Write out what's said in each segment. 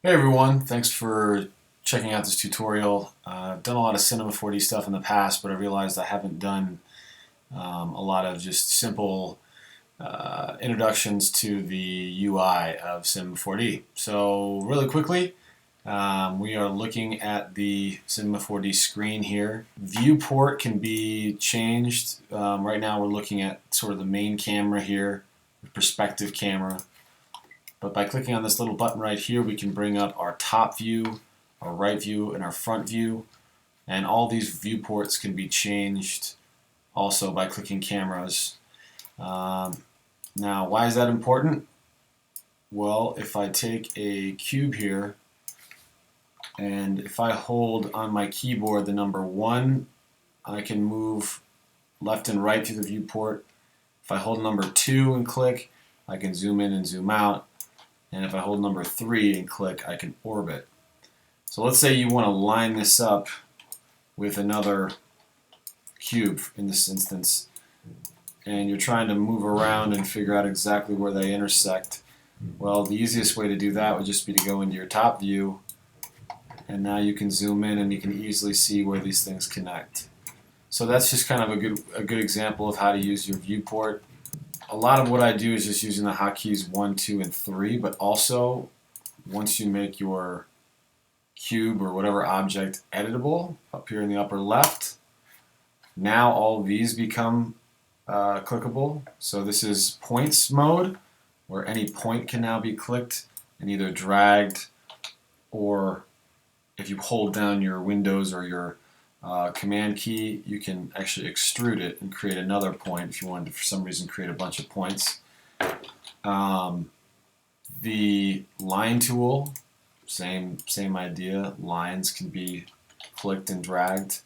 Hey everyone, thanks for checking out this tutorial. I've done a lot of Cinema 4D stuff in the past, but I realized I haven't done a lot of just simple introductions to the UI of Cinema 4D. So really quickly, we are looking at the Cinema 4D screen here. Viewport can be changed. Right now we're looking at sort of the main camera here, the perspective camera. But by clicking on this little button right here, we can bring up our top view, our right view, and our front view. And all these viewports can be changed also by clicking cameras. Now, why is that important? Well, if I take a cube here, and if I hold on my keyboard the number 1, I can move left and right through the viewport. If I hold number 2 and click, I can zoom in and zoom out. And if I hold number 3 and click, I can orbit. So let's say you want to line this up with another cube in this instance, and you're trying to move around and figure out exactly where they intersect. Well, the easiest way to do that would just be to go into your top view, and now you can zoom in and you can easily see where these things connect. So that's just kind of a good example of how to use your viewport. A lot of what I do is just using the hotkeys 1, 2, and 3, but also once you make your cube or whatever object editable up here in the upper left, now all of these become clickable. So this is points mode, where any point can now be clicked and either dragged, or if you hold down your Windows or your command key, you can actually extrude it and create another point if you wanted to, for some reason, create a bunch of points. The line tool, same idea. Lines can be clicked and dragged.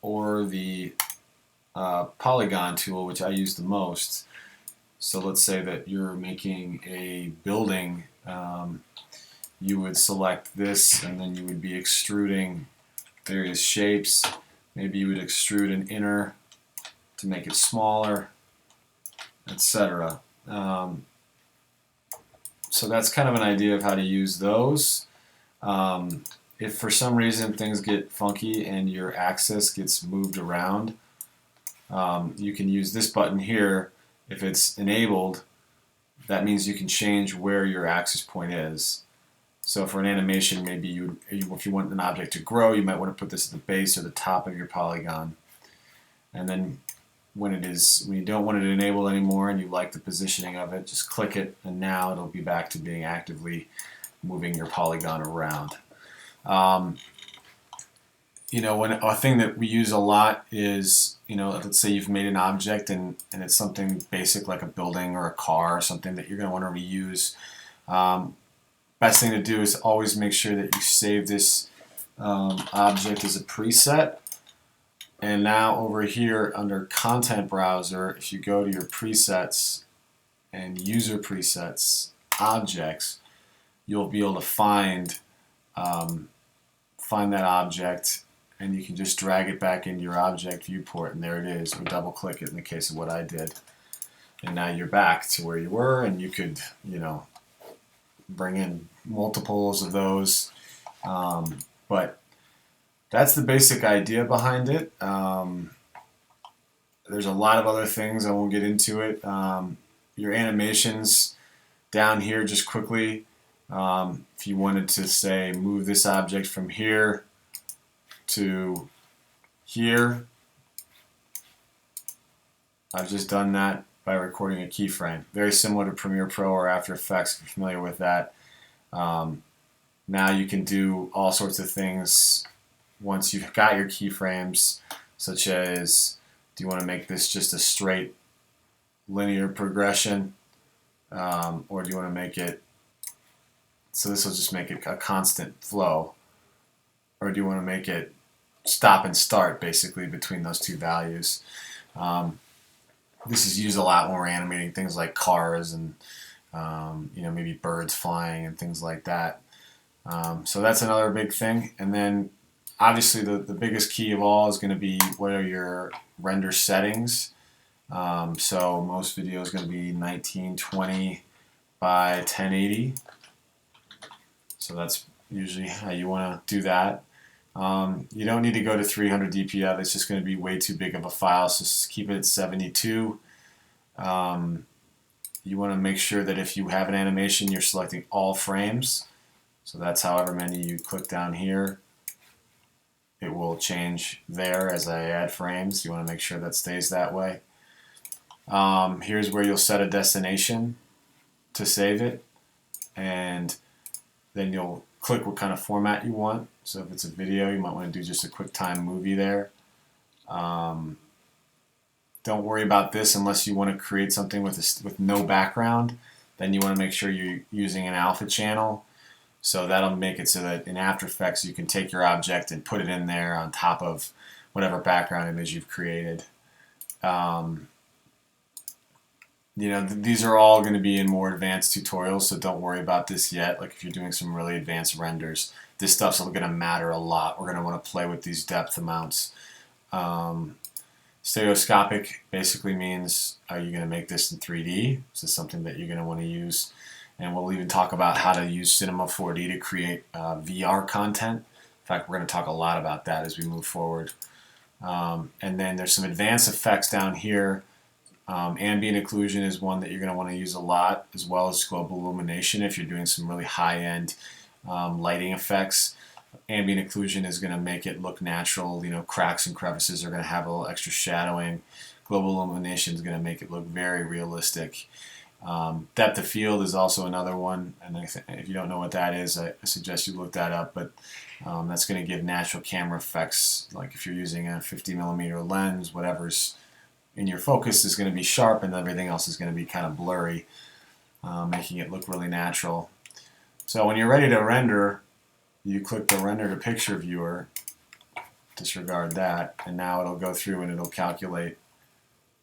Or the polygon tool, which I use the most. So let's say that you're making a building. You would select this, and then you would be extruding various shapes. Maybe you would extrude an inner to make it smaller, etc. So that's kind of an idea of how to use those. If for some reason things get funky and your axis gets moved around, you can use this button here. If it's enabled, that means you can change where your axis point is. So for an animation, maybe if you want an object to grow, you might want to put this at the base or the top of your polygon. And then when you don't want it enabled anymore and you like the positioning of it, just click it, and now it'll be back to being actively moving your polygon around. A thing that we use a lot is, let's say you've made an object and it's something basic like a building or a car or something that you're going to want to reuse. Best thing to do is always make sure that you save this object as a preset. And now over here under Content Browser, if you go to your presets and User Presets, Objects, you'll be able to find that object, and you can just drag it back into your object viewport, and there it is, or double click it in the case of what I did. And now you're back to where you were, and you could, bring in multiples of those. But that's the basic idea behind it. There's a lot of other things, I won't get into it. Your animations down here, just quickly, if you wanted to, say, move this object from here to here, I've just done that by recording a keyframe. Very similar to Premiere Pro or After Effects, if you're familiar with that. Now you can do all sorts of things once you've got your keyframes, such as, do you want to make this just a straight linear progression, or do you want to make it, so this will just make it a constant flow, or do you want to make it stop and start basically between those two values? This is used a lot when we're animating things like cars and maybe birds flying and things like that. So that's another big thing. And then obviously the biggest key of all is going to be what are your render settings. So most video is going to be 1920 by 1080. So that's usually how you want to do that. You don't need to go to 300 dpi. That's just going to be way too big of a file, so just keep it at 72. You want to make sure that if you have an animation, you're selecting all frames. So that's however many you click down here. It will change there as I add frames. You want to make sure that stays that way. Here's where you'll set a destination to save it, and then you'll click what kind of format you want. So if it's a video, you might want to do just a QuickTime movie there. Don't worry about this unless you want to create something with no background. Then you want to make sure you're using an alpha channel. So that'll make it so that in After Effects you can take your object and put it in there on top of whatever background image you've created. These are all going to be in more advanced tutorials, so don't worry about this yet. Like if you're doing some really advanced renders, this stuff's going to matter a lot. We're going to want to play with these depth amounts. Stereoscopic basically means, are you going to make this in 3D? Is this something that you're going to want to use? And we'll even talk about how to use Cinema 4D to create VR content. In fact, we're going to talk a lot about that as we move forward. And then there's some advanced effects down here. Ambient occlusion is one that you're going to want to use a lot, as well as global illumination if you're doing some really high-end lighting effects. Ambient occlusion is going to make it look natural. Cracks and crevices are going to have a little extra shadowing. Global illumination is going to make it look very realistic. Depth of field is also another one, and if you don't know what that is, I suggest you look that up, but that's going to give natural camera effects. Like if you're using a 50mm lens, whatever's in your focus is going to be sharp, and everything else is going to be kind of blurry, making it look really natural. So when you're ready to render, you click the Render to Picture viewer, disregard that, and now it'll go through and it'll calculate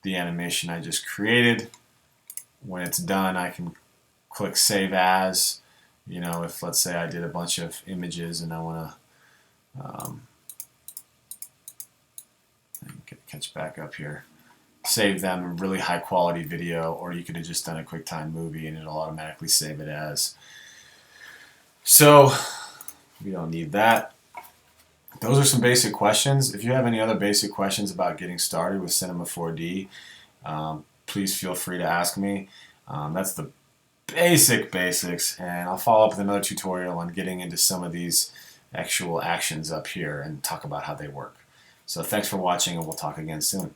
the animation I just created. When it's done, I can click Save As. If let's say I did a bunch of images and I want to catch back up here, save them in really high quality video, or you could have just done a QuickTime movie and it'll automatically save it as. So we don't need that. Those are some basic questions. If you have any other basic questions about getting started with Cinema 4D, please feel free to ask me. That's the basics, and I'll follow up with another tutorial on getting into some of these actual actions up here and talk about how they work. So thanks for watching, and we'll talk again soon.